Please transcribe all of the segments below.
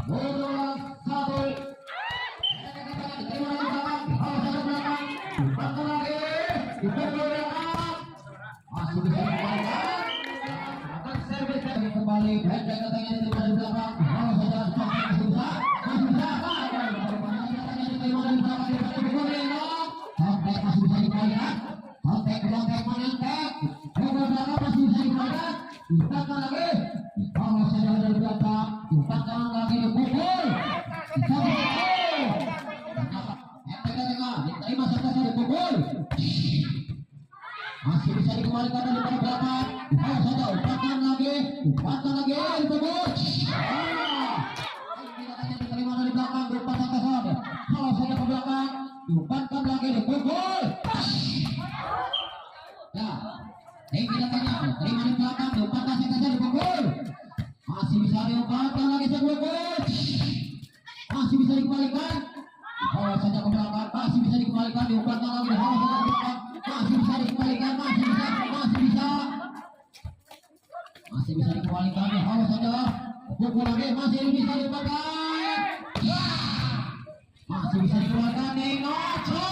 bola satu. Masih bisa kembali pendek katanya di belakang. Kalau saja masih bisa kontak masih bisa dikembalikan. Kontak menangkap. Bola belakang masih bisa dikembalikan. Diumpankan lagi. Kalau saja dari belakang, diumpankan lagi dipukul. Diterima saja dipukul. Masih bisa dikembalikan dari belakang. Kalau saja umpankan lagi dipukul. Diterima dari belakang, diumpankan ke sana. Kalau saja ke belakang, diumpankan lagi dipukul. Ya, tinggi datanya, diterima di belakang, diumpankan saja dipukul. Masih bisa diumpankan lagi dipukul. Masih bisa dikembalikan. Kalau saja ke belakang, masih bisa dikembalikan, diumpankan lagi di bawah saja ke belakang. Masih bisa dikembalikan, masih bisa dikembalikan di bawah saja. Pukul lagi, masih bisa dikembalikan. Masih bisa dikembalikan di Nocho.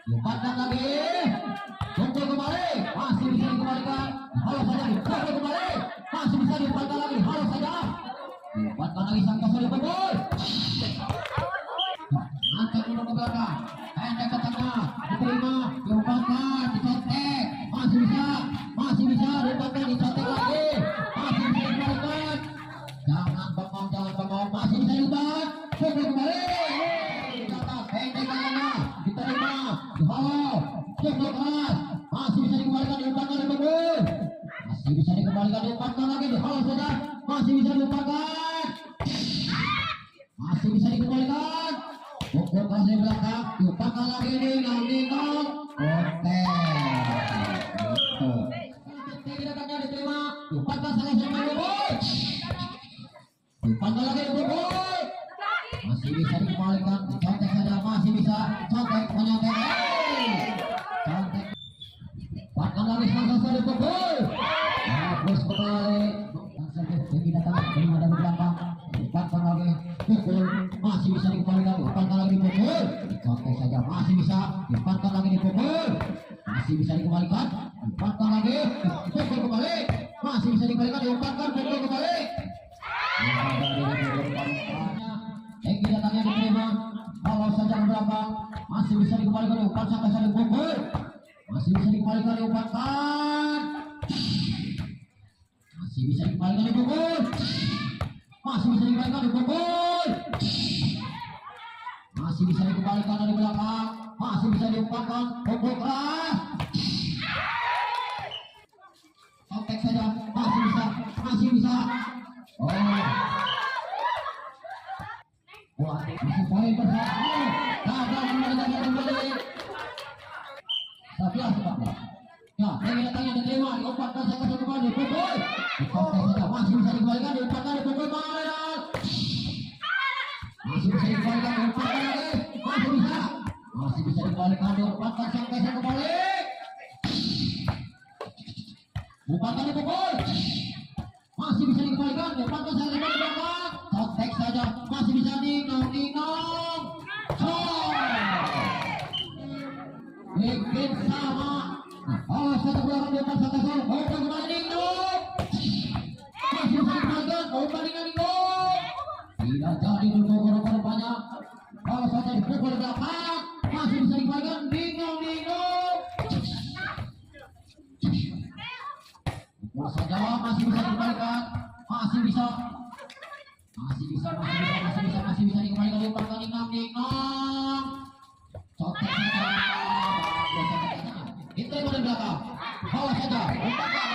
Diumpankan lagi. Pukul kembali, masih bisa dikembalikan. Halo saja, pukul kembali, masih bisa diumpankan lagi. Halo saja. Diumpankan lagi sang kasar dipukul. Angkat dulu ke belakang, pendek ke tengah, diterima, diumpankan, dicontek, masih bisa diumpankan, dicontek lagi, masih bisa dikembalikan. Jangan bengong, masih bisa diumpan, pukul kembali. Pendek ke tengah, diterima, di bawah, pukul keras, masih bisa dikembalikan, diumpankan, dipukul. Masih bisa dikembalikan, diumpankan lagi, di bawah saja, masih bisa diumpankan. Masih bisa dikembalikan. Pukul keras di belakang, diumpankan lagi Ningong. Kontek. Datangnya diterima, diumpankan salah sama dipukul. Diumpankan lagi dipukul. Masih bisa dikembalikan, dicontek saja, masih bisa contek menyontek. Contek. Diumpankan lagi salah dipukul. Terus kembali. Tinggi datang, terima dari belakang. Diumpankan lagi, pukul, masih bisa dikembalikan, diumpankan lagi dipukul. Contek saja, masih bisa diumpankan lagi dipukul. Masih bisa dikembalikan, diumpankan lagi, pukul kembali. Masih bisa dikembalikan, diumpankan, pukul kembali. Tinggi datangnya diterima, kalau saja ke belakang, masih bisa dikembalikan, diumpankan sampai saling pukul. Masih bisa dikembalikan, diumpankan. Masih bisa dikembalikan, dipukul. Masih bisa dikembalikan, dipukul. Masih bisa dikembalikan dari belakang, masih bisa diumpankan, pukul keras. Kontek saja, masih bisa. Oh, wah, masih poin bersama. Gagal kembali. Tapi sepak bola. Ya, ini datangnya diterima, diumpankan saya kembali, pukul. Kontek saja, masih bisa dikembalikan, diumpankan, dipukul kembali. Masih bisa dikembalikan, diumpankan lagi, masih bisa dikembalikan, diumpankan sampai saya kembali. Umpankan dipukul, masih bisa dikembalikan, diumpankan saya kembali belakang. Kontek saja, masih bisa Ningong. Bikin sama. Oh, satu belakang diumpan satu satu, umpan kembali Ningong. Masih bisa dikembalikan, umpan Ningong. Tidak jadi dipukul rupanya. Kalau saja dipukul di belakang, masih bisa dikembalikan Ningong. Saja masih bisa dikembalikan, masih bisa dikembalikan, diumpankan Ningong. Contek saja, diterima di belakang, bawah saja, umpankan.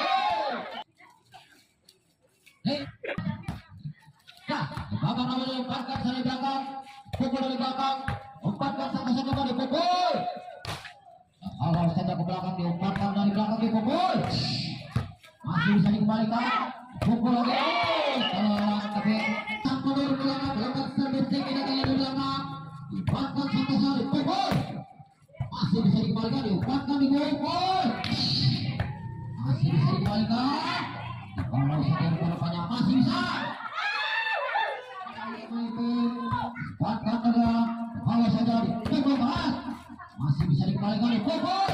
Nah, belakang namanya diumpankan dari belakang, pukul dari belakang, umpankan satu kembali, pukul. Kalau saja ke belakang, diumpankan dari belakang, dipukul. Masih bisa dikembalikan, pukul lagi. Tapi sang pemain belakang, belakang servis tinggi datangnya di belakang, diumpankan satu kali, pukul. Masih bisa dikembalikan, diumpankan, dipukul. Masih bisa dikembalikan. Kalau saja rupanya masih bisa. Kuatkan tenaga, awas saja dibebas. Masih bisa dikembalikan oleh Bogor.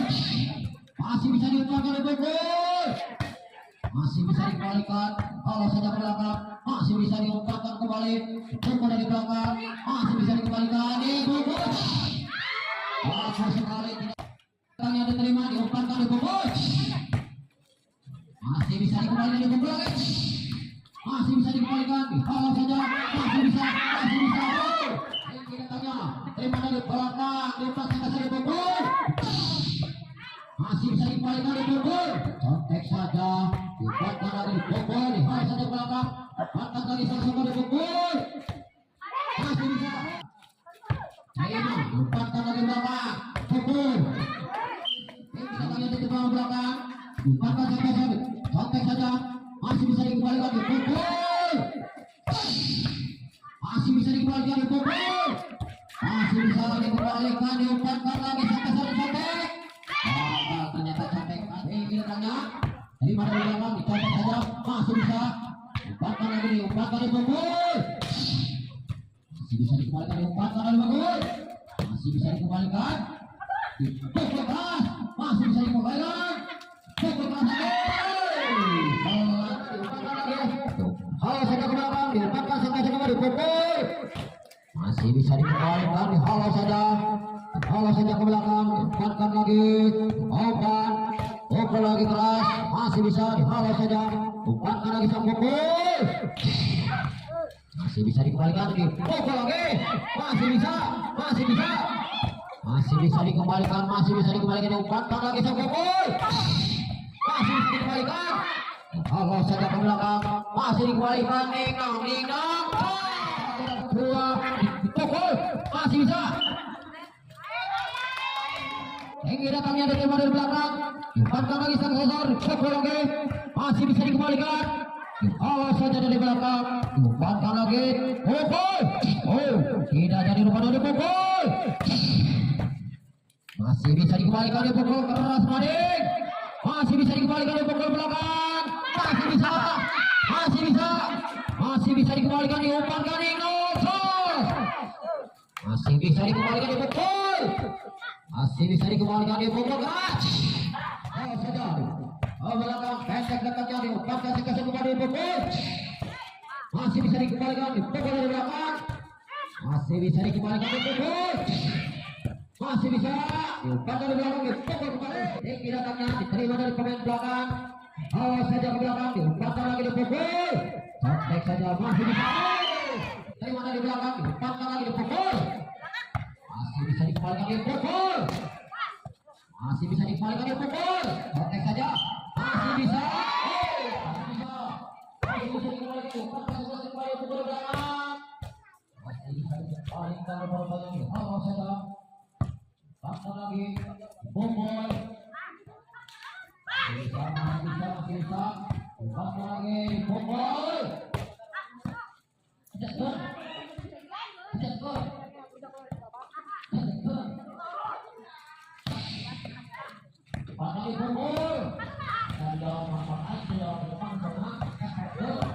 Masih bisa diumpankan oleh Bogor. Masih bisa dikembalikan, awas saja ke belakang. Masih bisa diumpankan kembali. Bogor dari belakang, masih bisa dikembalikan di Bogor. Bagus sekali, yang diterima diumpankan oleh Bogor. Masih bisa dikembalikan oleh Bogor. Masih bisa dikembalikan, awas saja, masih bisa. Terima dari belakang, dilepaskan ke sini Bogor. Masih bisa dikembalikan di Bogor. Contek saja, dilepaskan lagi Bogor. Dihalau saja belakang, dilepaskan lagi sama-sama di Bogor. Masih bisa. Terima, dilepaskan lagi belakang, Bogor. Datangnya di belakang belakang, dilepaskan sampai contek saja, masih bisa dikembalikan di Bogor. Masih bisa dikembalikan di Bogor. Masih bisa dikembalikan, diumpankan lagi sampai sobek. Ternyata sobek. Datangnya dari mana dari belakang dicoba saja, masih bisa diumpankan lagi, diumpankan di Bogor. Masih bisa dikembalikan, diumpankan oleh Bogor. Masih bisa dikembalikan di Bogor. Masih bisa dikembalikan Bogor lagi. Diumpankan lagi. Halo saja ke belakang, diumpankan sampai di Bogor. Masih bisa dikembalikan, dihalau saja ke belakang, diumpankan lagi, umpan lagi keras, masih bisa dihalau saja, umpankan lagi sang Bogor. Masih bisa dikembalikan lagi, Bogor lagi, masih bisa dikembalikan, diumpankan lagi sang Bogor. Masih bisa dikembalikan, dihalau saja ke belakang, masih dikembalikan, ninang. Dua, Bogor masih bisa. Hingga datangnya dari belakang, diumpankan lagi sang Bogor. Bogor lagi masih bisa dikembalikan. Awas saja dari belakang, diumpankan lagi Bogor. Tidak jadi rumah dari Bogor. Masih bisa dikembalikan di Bogor, keras Mading. Masih bisa dikembalikan di Bogor belakang. Masih bisa dikembalikan, diumpankan Nino. Masih bisa dikembalikan di Bogor. Keras. Ayo saja. Belakang pendek dekatnya diumpankan sekali kembali di Bogor. Masih bisa dikembalikan di Bogor dari belakang. Masih bisa dikembalikan di Bogor. Masih bisa diumpankan di belakang di Bogor kembali. Tinggi datangnya diterima dari pemain belakang. Awas saja ke belakang, diumpankan lagi di Bogor. Contek saja, masih bisa. Terima dari belakang, diumpankan lagi di Bogor. Masih bisa dikembalikan di Bogor. Contek saja, masih bisa. Masih bisa dikembalikan, diumpankan kembali di Bogor belakang. Masih bisa dikembalikan di Bogor lagi. Awas saja. Pasang lagi Bogor. Masih bisa. Pasang lagi Bogor. Pasang lagi Bogor. Dan jawab manfaat jawab depan sama Hepret.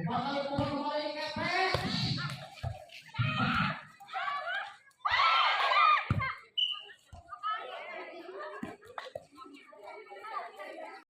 Pasang lagi Bogor.